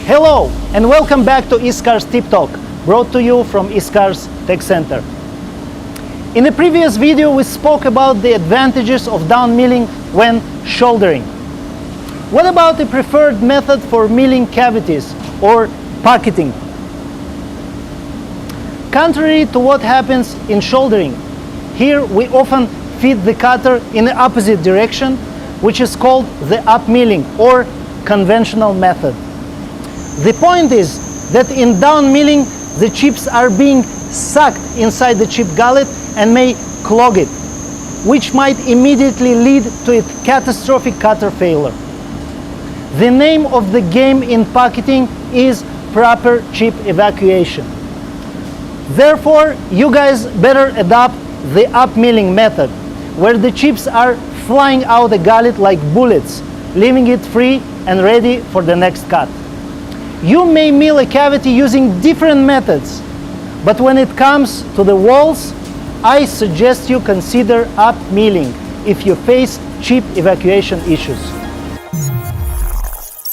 Hello and welcome back to Iscar's Tip Talk, brought to you from Iscar's Tech Center. In the previous video we spoke about the advantages of down milling when shouldering. What about the preferred method for milling cavities or pocketing? Contrary to what happens in shouldering, here we often feed the cutter in the opposite direction, which is called the up milling or conventional method. The point is that in down milling, the chips are being sucked inside the chip gullet and may clog it, which might immediately lead to a catastrophic cutter failure. The name of the game in pocketing is proper chip evacuation. Therefore, you guys better adopt the up milling method, where the chips are flying out the gullet like bullets, leaving it free and ready for the next cut. You may mill a cavity using different methods, but when it comes to the walls, I suggest you consider up milling if you face chip evacuation issues.